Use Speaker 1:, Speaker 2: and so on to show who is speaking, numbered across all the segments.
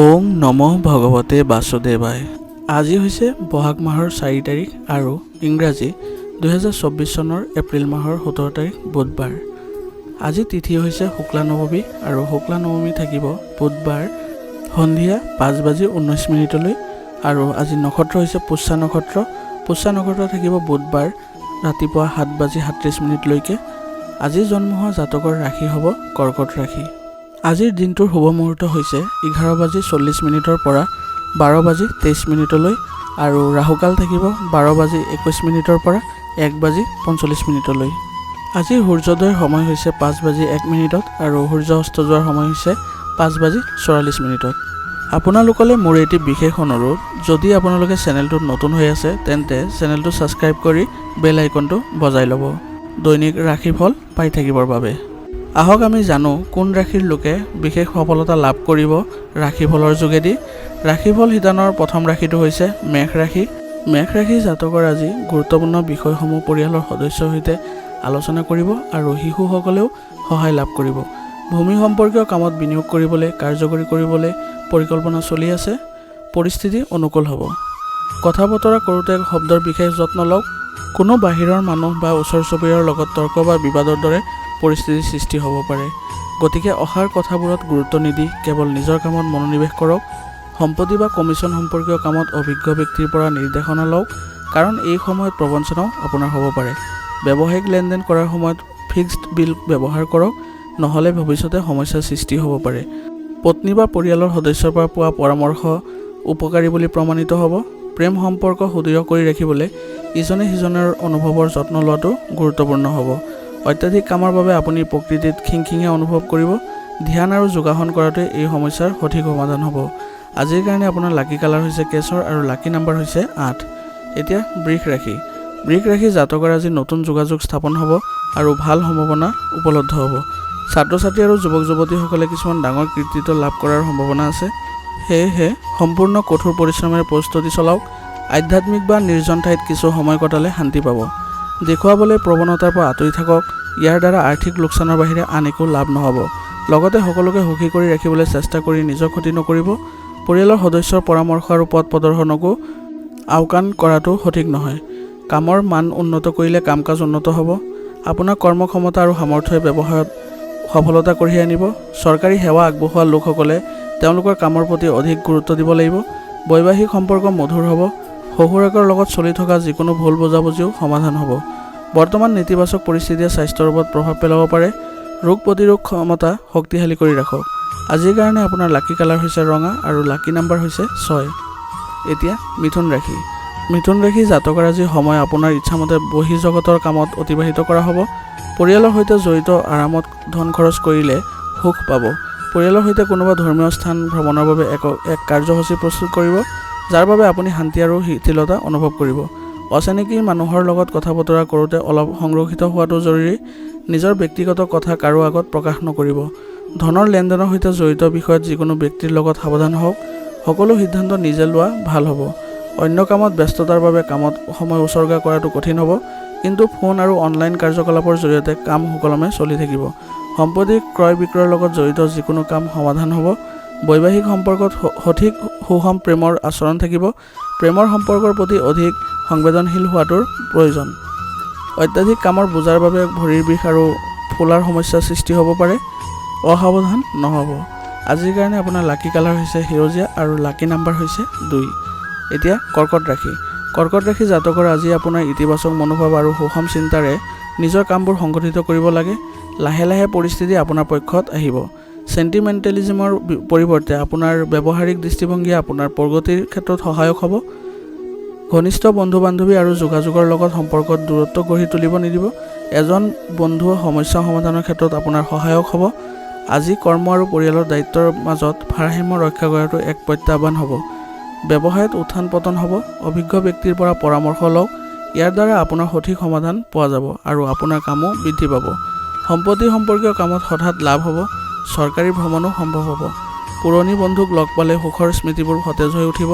Speaker 1: ওম নমঃ ভগৱতে বাসুদেৱায়। আজি হৈছে বহাগ মাহৰ 4 তাৰিখ আৰু ইংৰাজী 2024 চনৰ এপ্ৰিল মাহৰ 17 তাৰিখ বুধবাৰ। আজি তিথি হৈছে শুক্লা নৱমী আৰু শুক্লা নৱমী থাকিব বুধবাৰ সন্ধিয়া 5:19 আৰু আজি নক্ষত্ৰ হৈছে পুষ্যা নক্ষত্ৰ। পুষ্যা নক্ষত্ৰ থাকিব বুধবাৰ ৰাতিপুৱা 7:37 আজি জন্ম হোৱা জাতকৰ ৰাশি হ'ব কৰ্কট ৰাশি। আজিৰ দিনটোৰ শুভ মুহূৰ্ত হৈছে 11:40 পৰা 12:23 আৰু ৰাহুকাল থাকিব 12:21 পৰা 1:45। আজিৰ সূৰ্যোদয়ৰ সময় হৈছে 5:01 আৰু সূৰ্য অস্ত যোৱাৰ সময় হৈছে 5:44। আপোনালোকলৈ মোৰ এটি বিশেষ অনুৰোধ, যদি আপোনালোকে চেনেলটোত নতুন হৈ আছে তেন্তে চেনেলটো ছাবস্ক্ৰাইব কৰি বেল আইকনটো বজাই ল'ব দৈনিক ৰাশিফল পাই থাকিবৰ বাবে। আহক আমি জানো কোন ৰাশিৰ লোকে বিশেষ সফলতা লাভ কৰিব ৰাশিফলৰ যোগেদি। ৰাশিফল শিতানৰ প্ৰথম ৰাশিটো হৈছে মেষ ৰাশি। মেষ ৰাশি জাতকৰ আজি গুৰুত্বপূৰ্ণ বিষয়সমূহ পৰিয়ালৰ সদস্যৰ সৈতে আলোচনা কৰিব আৰু শিশুসকলেও সহায় লাভ কৰিব। ভূমি সম্পৰ্কীয় কামত বিনিয়োগ কৰিবলৈ কাৰ্যকৰী কৰিবলৈ পৰিকল্পনা চলি আছে। পৰিস্থিতি অনুকূল হ'ব। কথা বতৰা কৰোঁতে শব্দৰ বিশেষ যত্ন লওক। কোনো বাহিৰৰ মানুহ বা ওচৰ চুবুৰীয়াৰ লগত তৰ্ক বা বিবাদৰ দৰে পৰিস্থিতিৰ সৃষ্টি হ'ব পাৰে। গতিকে অহাৰ কথাবোৰত গুৰুত্ব নিদি কেৱল নিজৰ কামত মনোনিৱেশ কৰক। সম্পত্তি বা কমিশ্যন সম্পৰ্কীয় কামত অভিজ্ঞ ব্যক্তিৰ পৰা নিৰ্দেশনা লওক, কাৰণ এই সময়ত প্ৰবঞ্চনাও আপোনাৰ হ'ব পাৰে। ব্যৱসায়িক লেনদেন কৰাৰ সময়ত ফিক্সড বিল ব্যৱহাৰ কৰক, নহ'লে ভৱিষ্যতে সমস্যাৰ সৃষ্টি হ'ব পাৰে। পত্নী বা পৰিয়ালৰ সদস্যৰ পৰা পোৱা পৰামৰ্শ উপকাৰী বুলি প্ৰমাণিত হ'ব। প্ৰেম সম্পৰ্ক সুদৃঢ় কৰি ৰাখিবলৈ ইজনে সিজনৰ অনুভৱৰ যত্ন লোৱাটো গুৰুত্বপূৰ্ণ হ'ব। অত্যাধিক কামৰ বাবে আপুনি প্ৰকৃতিত খিংখিঙীয়া অনুভৱ কৰিব। ধ্যান আৰু যোগাসন কৰাটোৱে এই সমস্যাৰ সঠিক সমাধান হ'ব। আজিৰ কাৰণে আপোনাৰ লাকি কালাৰ হৈছে কেশৰ আৰু লাকি নাম্বাৰ হৈছে 8। এতিয়া বৃষ ৰাশি। বৃষ ৰাশি জাতকৰ আজি নতুন যোগাযোগ স্থাপন হ'ব আৰু ভাল সম্ভাৱনা উপলব্ধ হ'ব। ছাত্ৰ ছাত্ৰী আৰু যুৱক যুৱতীসকলে কিছুমান ডাঙৰ কৃতিত্ব লাভ কৰাৰ সম্ভাৱনা আছে। সেয়েহে সম্পূৰ্ণ কঠোৰ পৰিশ্ৰমেৰে প্ৰস্তুতি চলাওক। আধ্যাত্মিক বা নিৰ্জন ঠাইত কিছু সময় কটালে শান্তি পাব। দেখুৱাবলৈ প্ৰৱণতাৰ পৰা আঁতৰি থাকক। ইয়াৰ দ্বাৰা আৰ্থিক লোকচানৰ বাহিৰে আন একো লাভ নহ'ব। লগতে সকলোকে সুখী কৰি ৰাখিবলৈ চেষ্টা কৰি নিজৰ ক্ষতি নকৰিব। পৰিয়ালৰ সদস্যৰ পৰামৰ্শ আৰু পথ প্ৰদৰ্শনকো আওকাণ কৰাটো সঠিক নহয়। কামৰ মান উন্নত কৰিলে কাম কাজ উন্নত হ'ব। আপোনাৰ কৰ্মক্ষমতা আৰু সামৰ্থ্যই ব্যৱসায়ত সফলতা কঢ়িয়াই আনিব। চৰকাৰী সেৱা আগবঢ়োৱা লোকসকলে তেওঁলোকৰ কামৰ প্ৰতি অধিক গুৰুত্ব দিব লাগিব। বৈবাহিক সম্পৰ্ক মধুৰ হ'ব। শহুৰেকৰ লগত চলি থকা যিকোনো ভুল বুজাবুজিও সমাধান হ'ব। বৰ্তমান নেতিবাচক পৰিস্থিতিয়ে স্বাস্থ্যৰ ওপৰত প্ৰভাৱ পেলাব পাৰে। ৰোগ প্ৰতিৰোধ ক্ষমতা শক্তিশালী কৰি ৰাখক। আজিৰ কাৰণে আপোনাৰ লাকি কালাৰ হৈছে ৰঙা আৰু লাকি নাম্বাৰ হৈছে 6। এতিয়া মিথুন ৰাশি। মিথুন ৰাশি জাতকৰ আজি সময় আপোনাৰ ইচ্ছামতে বহিৰ্জগতৰ কামত অতিবাহিত কৰা হ'ব। পৰিয়ালৰ সৈতে জড়িত আৰামত ধন খৰচ কৰিলে সুখ পাব। পৰিয়ালৰ সৈতে কোনোবা ধৰ্মীয় স্থান ভ্ৰমণৰ বাবে এক কাৰ্যসূচী প্ৰস্তুত কৰিব, যাৰ বাবে আপুনি শান্তি আৰু শিথিলতা অনুভৱ কৰিব। অচিনাকি মানুহৰ লগত কথা বতৰা কৰোঁতে অলপ সংৰক্ষিত হোৱাটো জৰুৰী। নিজৰ ব্যক্তিগত কথা কাৰো আগত প্ৰকাশ নকৰিব। ধনৰ লেনদেনৰ সৈতে জড়িত বিষয়ত যিকোনো ব্যক্তিৰ লগত সাৱধান হওক। সকলো সিদ্ধান্ত নিজে লোৱা ভাল হ'ব। অন্য কামত ব্যস্ততাৰ বাবে কামত সময় উচৰ্গা কৰাটো কঠিন হ'ব, কিন্তু ফোন আৰু অনলাইন কাৰ্যকলাপৰ জৰিয়তে কাম সুকলমে চলি থাকিব। সম্পত্তি ক্ৰয় বিক্ৰয়ৰ লগত জড়িত যিকোনো কাম সমাধান হ'ব। বৈবাহিক সম্পৰ্কত সঠিক সুষম প্ৰেমৰ আচৰণ থাকিব। প্ৰেমৰ সম্পৰ্কৰ প্ৰতি অধিক সংবেদনশীল হোৱাটোৰ প্ৰয়োজন। অত্যাধিক কামৰ বোজাৰ বাবে ভৰিৰ বিষ আৰু ফুলাৰ সমস্যাৰ সৃষ্টি হ'ব পাৰে। অসাৱধান নহ'ব। আজিৰ কাৰণে আপোনাৰ লাকি কালাৰ হৈছে সেউজীয়া আৰু লাকি নাম্বাৰ হৈছে 2। এতিয়া কৰ্কট ৰাশি। কৰ্কট ৰাশি জাতকৰ আজি আপোনাৰ ইতিবাচক মনোভাৱ আৰু সুষম চিন্তাৰে নিজৰ কামবোৰ সংগঠিত কৰিব লাগে। লাহে লাহে পৰিস্থিতি আপোনাৰ পক্ষত আহিব। চেণ্টিমেণ্টেলিজমৰ পৰিৱৰ্তে আপোনাৰ ব্যৱহাৰিক দৃষ্টিভংগীয়ে আপোনাৰ প্ৰগতিৰ ক্ষেত্ৰত সহায়ক হ'ব। ঘনিষ্ঠ বন্ধু বান্ধৱী আৰু যোগাযোগৰ লগত সম্পৰ্কত দূৰত্ব গঢ়ি তুলিব নিদিব। এজন বন্ধুৱে সমস্যা সমাধানৰ ক্ষেত্ৰত আপোনাৰ সহায়ক হ'ব। আজি কৰ্ম আৰু পৰিয়ালৰ দায়িত্বৰ মাজত ভাৰসাম্য ৰক্ষা কৰাটো এক প্ৰত্যাহ্বান হ'ব। ব্যৱসায়ত উত্থান পতন হ'ব। অভিজ্ঞ ব্যক্তিৰ পৰা পৰামৰ্শ লওক। ইয়াৰ দ্বাৰা আপোনাৰ সঠিক সমাধান পোৱা যাব আৰু আপোনাৰ কামো বৃদ্ধি পাব। সম্পত্তি সম্পৰ্কীয় কামত হঠাৎ লাভ হ'ব। চৰকাৰী ভ্ৰমণো সম্ভৱ হ'ব। পুৰণি বন্ধুক লগ পালে সুখৰ স্মৃতিবোৰ সতেজ হৈ উঠিব।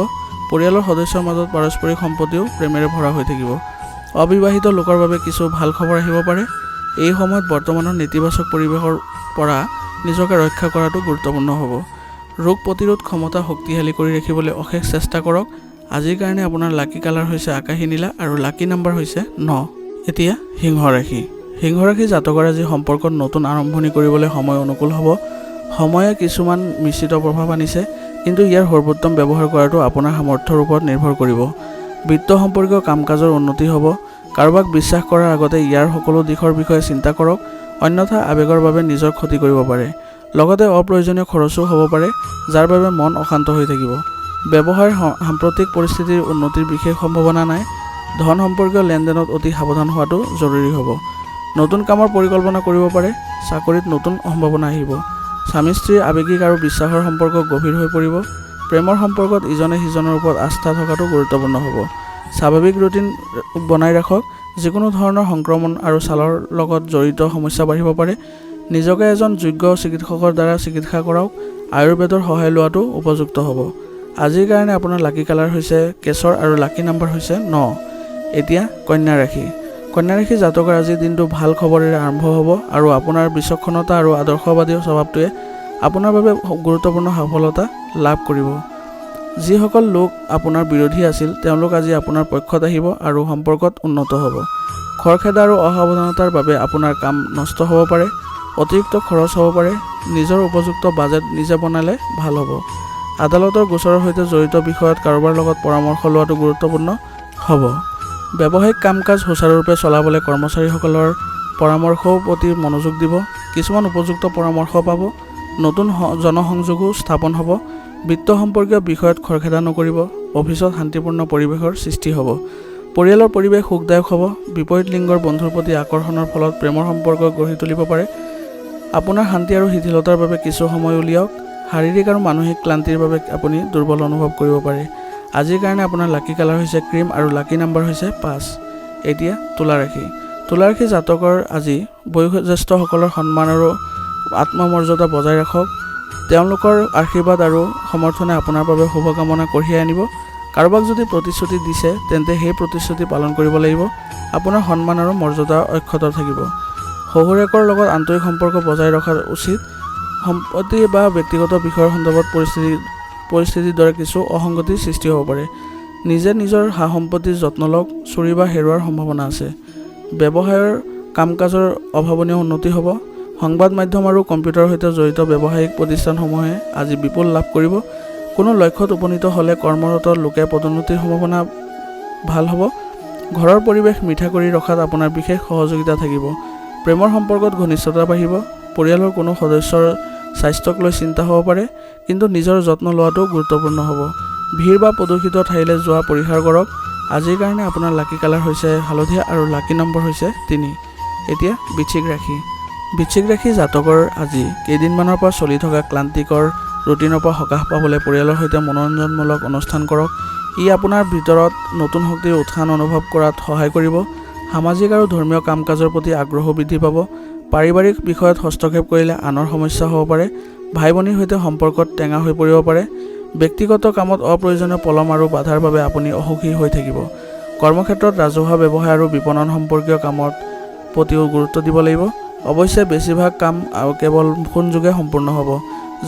Speaker 1: পৰিয়ালৰ সদস্যৰ মাজত পাৰস্পৰিক সম্পত্তিও প্ৰেমেৰে ভৰা হৈ থাকিব। অবিবাহিত লোকৰ বাবে কিছু ভাল খবৰ আহিব পাৰে। এই সময়ত বৰ্তমানৰ নেতিবাচক পৰিৱেশৰ পৰা নিজকে ৰক্ষা কৰাটো গুৰুত্বপূৰ্ণ হ'ব। ৰোগ প্ৰতিৰোধ ক্ষমতা শক্তিশালী কৰি ৰাখিবলৈ অশেষ চেষ্টা কৰক। আজিৰ কাৰণে আপোনাৰ লাকি কালাৰ হৈছে আকাশী নীলা আৰু লাকি নাম্বাৰ হৈছে 9। এতিয়া সিংহ ৰাশি। সিংহ ৰাশি জাতকৰ আজি সম্পৰ্কত নতুন আৰম্ভণি কৰিবলৈ সময় অনুকূল হ'ব। সময়ে কিছুমান মিশ্ৰিত প্ৰভাৱ আনিছে, কিন্তু ইয়াৰ সৰ্বোত্তম ব্যৱহাৰ কৰাটো আপোনাৰ সামৰ্থ্যৰ ওপৰত নিৰ্ভৰ কৰিব। বিত্ত সম্পৰ্কীয় কাম কাজৰ উন্নতি হ'ব। কাৰোবাক বিশ্বাস কৰাৰ আগতে ইয়াৰ সকলো দিশৰ বিষয়ে চিন্তা কৰক, অন্যথা আৱেগৰ বাবে নিজৰ ক্ষতি কৰিব পাৰে। লগতে অপ্ৰয়োজনীয় খৰচো হ'ব পাৰে, যাৰ বাবে মন অশান্ত হৈ থাকিব। ব্যৱসায়ৰ সাম্প্ৰতিক পৰিস্থিতিৰ উন্নতিৰ বিশেষ সম্ভাৱনা নাই। ধন সম্পৰ্কীয় লেনদেনত অতি সাৱধান হোৱাটো জৰুৰী হ'ব। নতুন কামৰ পৰিকল্পনা কৰিব পাৰে। চাকৰিত নতুন সম্ভাৱনা আহিব। স্বামী স্ত্ৰীৰ আৱেগিক আৰু বিশ্বাসৰ সম্পৰ্ক গভীৰ হৈ পৰিব। প্ৰেমৰ সম্পৰ্কত ইজনে সিজনৰ ওপৰত আস্থা থকাটো গুৰুত্বপূৰ্ণ হ'ব। স্বাভাৱিক ৰুটিন বনাই ৰাখক। যিকোনো ধৰণৰ সংক্ৰমণ আৰু ছালৰ লগত জড়িত সমস্যা বাঢ়িব পাৰে। নিজকে এজন যোগ্য চিকিৎসকৰ দ্বাৰা চিকিৎসা কৰাওক। আয়ুৰ্বেদৰ সহায় লোৱাটো উপযুক্ত হ'ব। আজিৰ কাৰণে আপোনাৰ লাকি কালাৰ হৈছে কেশৰ আৰু লাকি নাম্বাৰ হৈছে 9। এতিয়া কন্যা ৰাশি। কন্যা ৰাশি জাতকৰ আজিৰ দিনটো ভাল খবৰেৰে আৰম্ভ হ'ব আৰু আপোনাৰ বিচক্ষণতা আৰু আদৰ্শবাদী স্বভাৱটোৱে আপোনাৰ বাবে গুৰুত্বপূৰ্ণ সফলতা লাভ কৰিব। যিসকল লোক আপোনাৰ বিৰোধী আছিল তেওঁলোক আজি আপোনাৰ পক্ষত আহিব আৰু সম্পৰ্কত উন্নত হ'ব। খৰখেদা আৰু অসাৱধানতাৰ বাবে আপোনাৰ কাম নষ্ট হ'ব পাৰে। অতিৰিক্ত খৰচ হ'ব পাৰে। নিজৰ উপযুক্ত বাজেট নিজে বনালে ভাল হ'ব। আদালতৰ গোচৰৰ সৈতে জড়িত বিষয়ত কাৰোবাৰ লগত পৰামৰ্শ লোৱাটো গুৰুত্বপূৰ্ণ হ'ব। ব্যৱসায়িক কাম কাজ সুচাৰুৰূপে চলাবলৈ কৰ্মচাৰীসকলৰ পৰামৰ্শৰ প্ৰতি মনোযোগ দিব। কিছুমান উপযুক্ত পৰামৰ্শ পাব। নতুন জনসংযোগো স্থাপন হ'ব। বিত্ত সম্পৰ্কীয় বিষয়ত খৰখেদা নকৰিব। অফিচত শান্তিপূৰ্ণ পৰিৱেশৰ সৃষ্টি হ'ব। পৰিয়ালৰ পৰিৱেশ সুখদায়ক হ'ব। বিপৰীত লিংগৰ বন্ধুৰ প্ৰতি আকৰ্ষণৰ ফলত প্ৰেমৰ সম্পৰ্ক গঢ়ি তুলিব পাৰে। আপোনাৰ শান্তি আৰু শিথিলতাৰ বাবে কিছু সময় উলিয়াওক। শাৰীৰিক আৰু মানসিক ক্লান্তিৰ বাবে আপুনি দুৰ্বল অনুভৱ কৰিব পাৰে। আজিৰ কাৰণে আপোনাৰ লাকি কালাৰ হৈছে ক্ৰীম আৰু লাকি নাম্বাৰ হৈছে 5। এতিয়া তুলা ৰাশি। তুলা ৰাশি জাতকৰ আজি বয়োজ্যেষ্ঠসকলৰ সন্মান আৰু আত্মমৰ্যাদা বজাই ৰাখক। তেওঁলোকৰ আশীৰ্বাদ আৰু সমৰ্থনে আপোনাৰ বাবে শুভকামনা কঢ়িয়াই আনিব। কাৰোবাক যদি প্ৰতিশ্ৰুতি দিছে তেন্তে সেই প্ৰতিশ্ৰুতি পালন কৰিব লাগিব। আপোনাৰ সন্মান আৰু মৰ্যাদা অক্ষত থাকিব। শহুৰেকৰ লগত আন্তৰিক সম্পৰ্ক বজাই ৰখা উচিত। সম্পত্তি বা ব্যক্তিগত বিষয়ৰ সন্দৰ্ভত পৰিস্থিতিৰ দৰে কিছু অসংগতিৰ সৃষ্টি হ'ব পাৰে। নিজে নিজৰ সা সম্পত্তিৰ যত্ন লওক। চুৰি বা হেৰুৱাৰ সম্ভাৱনা আছে। ব্যৱসায়ৰ কাম কাজৰ অভাৱনীয় উন্নতি হ'ব। সংবাদ মাধ্যম আৰু কম্পিউটাৰৰ সৈতে জড়িত ব্যৱসায়িক প্ৰতিষ্ঠানসমূহে আজি বিপুল লাভ কৰিব। কোনো লক্ষ্যত উপনীত হ'লে কৰ্মৰত লোকে পদোন্নতিৰ সম্ভাৱনা ভাল হ'ব। ঘৰৰ পৰিৱেশ মিঠা কৰি ৰখাত আপোনাৰ বিশেষ সহযোগিতা থাকিব। প্ৰেমৰ সম্পৰ্কত ঘনিষ্ঠতা বাঢ়িব। পৰিয়ালৰ কোনো সদস্যৰ স্বাস্থ্যক লৈ চিন্তা হ'ব পাৰে, কিন্তু নিজৰ যত্ন লোৱাটো গুৰুত্বপূৰ্ণ হ'ব। ভিৰ বা প্ৰদূষিত ঠাইলৈ যোৱা পৰিহাৰ কৰক। আজিৰ কাৰণে আপোনাৰ লাকি কালাৰ হৈছে হালধীয়া আৰু লাকি নম্বৰ হৈছে 3। এতিয়া বৃশ্চিক ৰাশি। বৃশ্চিক ৰাশি জাতকৰ আজি কেইদিনমানৰ পৰা চলি থকা ক্লান্তিকৰ ৰুটিনৰ পৰা সকাহ পাবলৈ পৰিয়ালৰ সৈতে মনোৰঞ্জনমূলক অনুষ্ঠান কৰক। ই আপোনাৰ ভিতৰত নতুন শক্তিৰ উত্থান অনুভৱ কৰাত সহায় কৰিব। সামাজিক আৰু ধৰ্মীয় কাম কাজৰ প্ৰতি আগ্ৰহ বৃদ্ধি পাব। পাৰিবাৰিক বিষয়ত হস্তক্ষেপ কৰিলে আনৰ সমস্যা হ'ব পাৰে। ভাই ভনীৰ সৈতে সম্পৰ্কত টেঙা হৈ পৰিব পাৰে। ব্যক্তিগত কামত অপ্ৰয়োজনীয় পলম আৰু বাধাৰ বাবে আপুনি অসুখী হৈ থাকিব। কৰ্মক্ষেত্ৰত ৰাজহুৱা ব্যৱসায় আৰু বিপণন সম্পৰ্কীয় কামত প্ৰতিও গুৰুত্ব দিব লাগিব। অৱশ্যে বেছিভাগ কাম কেৱল ফোনযোগে সম্পূৰ্ণ হ'ব।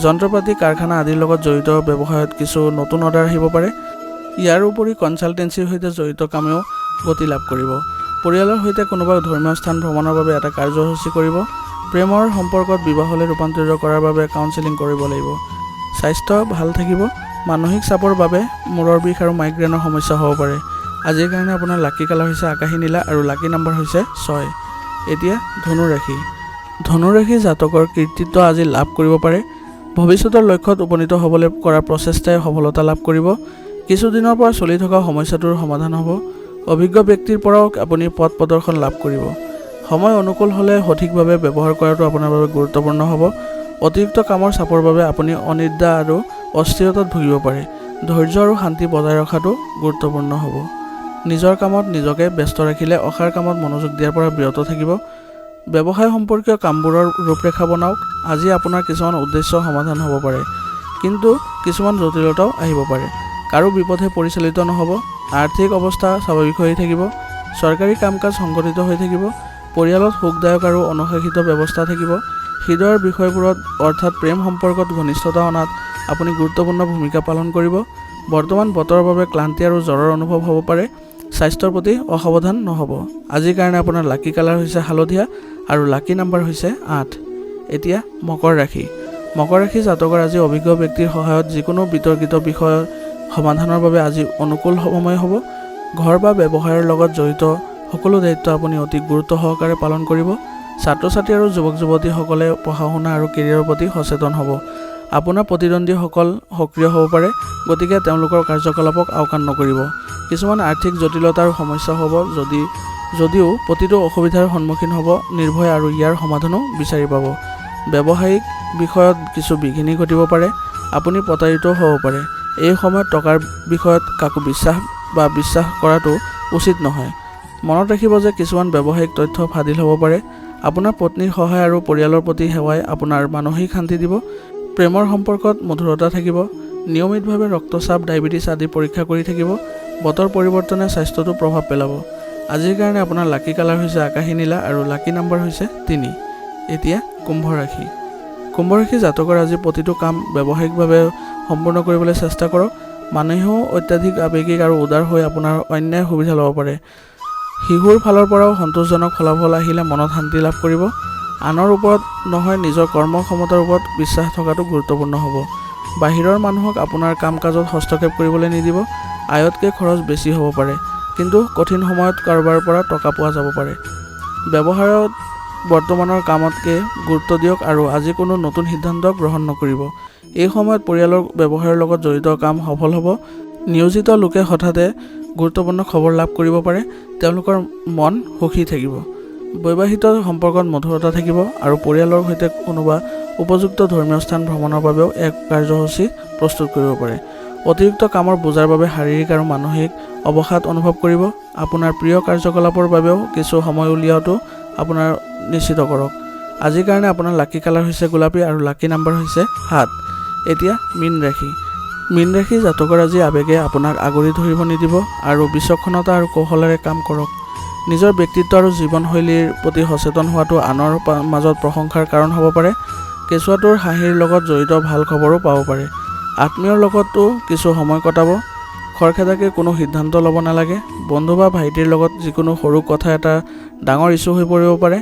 Speaker 1: যন্ত্ৰপাতি কাৰখানা আদিৰ লগত জড়িত ব্যৱসায়ত কিছু নতুন অৰ্ডাৰ আহিব পাৰে। ইয়াৰ উপৰি কনচালটেন্সিৰ সৈতে জড়িত কামেও গতি লাভ কৰিব। পৰিয়ালৰ সৈতে কোনোবা ধৰ্মীয় স্থান ভ্ৰমণৰ বাবে এটা কাৰ্যসূচী কৰিব। প্ৰেমৰ সম্পৰ্কত বিবাহলৈ ৰূপান্তৰিত কৰাৰ বাবে কাউন্সেলিং কৰিব লাগিব। স্বাস্থ্য ভাল থাকিব। মানসিক চাপৰ বাবে মূৰৰ বিষ আৰু মাইগ্ৰেনৰ সমস্যা হ'ব পাৰে। আজিৰ কাৰণে আপোনাৰ লাকি কালাৰ হৈছে আকাশী নীলা আৰু লাকি নম্বৰ হৈছে 6। এতিয়া ধনু ৰাশি। ধনু ৰাশি জাতকৰ কৃতিত্ব আজি লাভ কৰিব পাৰে। ভৱিষ্যতৰ লক্ষ্যত উপনীত হ'বলৈ কৰা প্ৰচেষ্টাই সফলতা লাভ কৰিব। কিছুদিনৰ পৰা চলি থকা সমস্যাটোৰ সমাধান হ'ব। অভিজ্ঞ ব্যক্তিৰ পৰাও আপুনি পথ প্ৰদৰ্শন লাভ কৰিব। সময় অনুকূল হ'লে সঠিকভাৱে ব্যৱহাৰ কৰাটো আপোনাৰ বাবে গুৰুত্বপূৰ্ণ হ'ব। অতিৰিক্ত কামৰ চাপৰ বাবে আপুনি অনিদ্ৰা আৰু অস্থিৰতাত ভুগিব পাৰে। ধৈৰ্য আৰু শান্তি বজাই ৰখাটো গুৰুত্বপূৰ্ণ হ'ব। নিজৰ কামত নিজকে ব্যস্ত ৰাখিলে অসাৰ কামত মনোযোগ দিয়াৰ পৰা বিৰত থাকিব। ব্যৱসায় সম্পৰ্কীয় কামবোৰৰ ৰূপৰেখা বনাওক। আজি আপোনাৰ কিছুমান উদ্দেশ্য সমাধান হ'ব পাৰে, কিন্তু কিছুমান জটিলতাও আহিব পাৰে। কাৰো বিপথে পৰিচালিত নহ'ব। আৰ্থিক অৱস্থা স্বাভাৱিক হৈ থাকিব। চৰকাৰী কাম কাজ সংগঠিত হৈ থাকিব। পৰিয়ালত সুখদায়ক আৰু অনুশাসিত ব্যৱস্থা থাকিব। হৃদয়ৰ বিষয়বোৰত অৰ্থাৎ প্ৰেম সম্পৰ্কত ঘনিষ্ঠতা অনাত আপুনি গুৰুত্বপূৰ্ণ ভূমিকা পালন কৰিব। বৰ্তমান বতৰৰ বাবে ক্লান্তি আৰু জ্বৰৰ অনুভৱ হ'ব পাৰে। স্বাস্থ্যৰ প্ৰতি অসাৱধান নহ'ব। আজিৰ কাৰণে আপোনাৰ লাকি কালাৰ হৈছে হালধীয়া আৰু লাকি নাম্বাৰ হৈছে 8। এতিয়া মকৰ ৰাশি। মকৰ ৰাশি জাতকৰ আজি অভিজ্ঞ ব্যক্তিৰ সহায়ত যিকোনো বিতৰ্কিত বিষয়ৰ সমাধানৰ বাবে আজি অনুকূল সময় হ'ব। ঘৰ বা ব্যৱসায়ৰ লগত জড়িত সকলো দায়িত্ব আপুনি অতি গুৰুত্ব সহকাৰে পালন কৰিব। ছাত্ৰ ছাত্ৰী আৰু যুৱক যুৱতীসকলে পঢ়া শুনা আৰু কেৰিয়াৰৰ প্ৰতি সচেতন হ'ব। আপোনাৰ প্ৰতিদ্বন্দ্বীসকল সক্ৰিয় হ'ব পাৰে, গতিকে তেওঁলোকৰ কাৰ্যকলাপক আওকাণ নকৰিব। কিছুমান আৰ্থিক জটিলতা আৰু সমস্যা হ'ব, যদিও প্ৰতিটো অসুবিধাৰ সন্মুখীন হ'ব নিৰ্ভয় আৰু ইয়াৰ সমাধানো বিচাৰি পাব। ব্যৱসায়িক বিষয়ত কিছু বিঘিনি ঘটিব পাৰে, আপুনি প্ৰতাৰিত হ'ব পাৰে। এই সময়ত টকাৰ বিষয়ত কাকো বিশ্বাস কৰাটো উচিত নহয়। মনত ৰাখিব যে কিছুমান ব্যৱসায়িক তথ্য ফাদিল হ'ব পাৰে। আপোনাৰ পত্নীৰ সহায় আৰু পৰিয়ালৰ প্ৰতি সেৱাই আপোনাৰ মানসিক শান্তি দিব। প্ৰেমৰ সম্পৰ্কত মধুৰতা থাকিব। নিয়মিতভাৱে ৰক্তচাপ, ডায়েবেটিছ আদি পৰীক্ষা কৰি থাকিব। বতৰ পৰিৱৰ্তনে স্বাস্থ্যতো প্ৰভাৱ পেলাব। আজিৰ কাৰণে আপোনাৰ লাকি কালাৰ হৈছে আকাশী নীলা আৰু লাকি নাম্বাৰ হৈছে 3। এতিয়া কুম্ভ ৰাশি। কুম্ভ ৰাশি জাতকৰ আজি প্ৰতিটো কাম ব্যৱসায়িকভাৱে সম্পূৰ্ণ কৰিবলৈ চেষ্টা কৰক। মানুহেও অত্যাধিক আৱেগিক আৰু উদাৰ হৈ আপোনাৰ অন্যায় সুবিধা ল'ব পাৰে। শিশুৰ ফালৰ পৰাও সন্তোষজনক ফলাফল আহিলে মনত শান্তি লাভ কৰিব। আনৰ ওপৰত নহয়, নিজৰ কৰ্ম ক্ষমতাৰ ওপৰত বিশ্বাস থকাটো গুৰুত্বপূৰ্ণ হ'ব। বাহিৰৰ মানুহক আপোনাৰ কাম কাজত হস্তক্ষেপ কৰিবলৈ নিদিব। আয়তকৈ খৰচ বেছি হ'ব পাৰে, কিন্তু কঠিন সময়ত কাৰোবাৰ পৰা টকা পোৱা যাব পাৰে। ব্যৱহাৰত বৰ্তমানৰ কামতকৈ গুৰুত্ব দিয়ক আৰু আজি কোনো নতুন সিদ্ধান্ত গ্ৰহণ নকৰিব। এই সময়ত পৰিয়ালৰ ব্যৱসায়ৰ লগত জড়িত কাম সফল হ'ব। নিয়োজিত লোকে হঠাতে গুৰুত্বপূৰ্ণ খবৰ লাভ কৰিব পাৰে। তেওঁলোকৰ মন সুখী থাকিব। বৈবাহিক সম্পৰ্কত মধুৰতা থাকিব আৰু পৰিয়ালৰ সৈতে কোনোবা উপযুক্ত ধৰ্মীয় স্থান ভ্ৰমণৰ বাবেও এক কাৰ্যসূচী প্ৰস্তুত কৰিব পাৰে। অতিৰিক্ত কামৰ বোজাৰ বাবে শাৰীৰিক আৰু মানসিক অৱসাদ অনুভৱ কৰিব। আপোনাৰ প্ৰিয় কাৰ্যকলাপৰ বাবেও কিছু সময় উলিওৱাটো আপোনাৰ নিশ্চিত কৰক। আজিৰ কাৰণে আপোনাৰ লাকি কালাৰ হৈছে গোলাপী আৰু লাকি নাম্বাৰ হৈছে 7। এতিয়া মীন ৰাশি। মীন ৰাশি জাতকৰ আজি আৱেগে আপোনাক আগুৰি ধৰিব নিদিব আৰু বিচক্ষণতা আৰু কৌশলেৰে কাম কৰক। নিজৰ ব্যক্তিত্ব আৰু জীৱনশৈলীৰ প্ৰতি সচেতন হোৱাটো আনৰ মাজত প্ৰশংসাৰ কাৰণ হ'ব পাৰে। কেঁচুৱাটোৰ হাঁহিৰ লগত জড়িত ভাল খবৰো পাব পাৰে। আত্মীয়ৰ লগতো কিছু সময় কটাব। খৰখেদাকৈ কোনো সিদ্ধান্ত ল'ব নালাগে। বন্ধু বা ভাইটিৰ লগত যিকোনো সৰু কথা এটা ডাঙৰ ইছ্যু হৈ পৰিব পাৰে।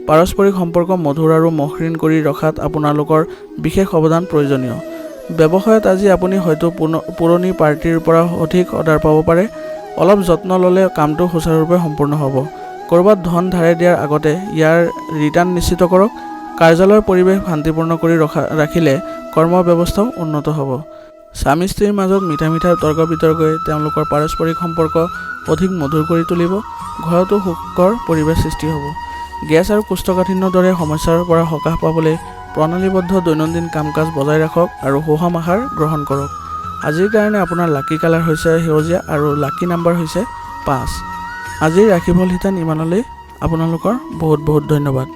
Speaker 1: পাৰস্পৰিক সম্পৰ্ক মধুৰ আৰু মসৃণ কৰি ৰখাত আপোনালোকৰ বিশেষ অৱদান প্ৰয়োজনীয়। ব্যৱসায়ত আজি আপুনি হয়তো পুৰণি পাৰ্টিৰ পৰা অধিক অৰ্ডাৰ পাব পাৰে। অলপ যত্ন ল'লে কামটো সুচাৰুৰূপে সম্পূৰ্ণ হ'ব। ক'ৰবাত ধন ধাৰে দিয়াৰ আগতে ইয়াৰ ৰিটাৰ্ণ নিশ্চিত কৰক। কাৰ্যালয়ৰ পৰিৱেশ শান্তিপূৰ্ণ কৰি ৰাখিলে কৰ্ম ব্যৱস্থাও উন্নত হ'ব। স্বামী স্ত্ৰীৰ মাজত মিঠা তৰ্ক বিতৰ্কই তেওঁলোকৰ পাৰস্পৰিক সম্পৰ্ক অধিক মধুৰ কৰি তুলিব। ঘৰতো সুখকৰ পৰিৱেশ সৃষ্টি হ'ব। গেছ আৰু কোষ্ঠকাঠিন্যৰ দৰে সমস্যাৰ পৰা সকাহ পাবলৈ প্ৰণালীবদ্ধ দৈনন্দিন কাম কাজ বজাই ৰাখক আৰু সুষম আহাৰ গ্ৰহণ কৰক। আজিৰ কাৰণে আপোনাৰ লাকি কালাৰ হৈছে সেউজীয়া আৰু লাকি নাম্বাৰ হৈছে 5। আজিৰ ৰাশিফল শিতান ইমানলৈ। আপোনালোকৰ বহুত ধন্যবাদ।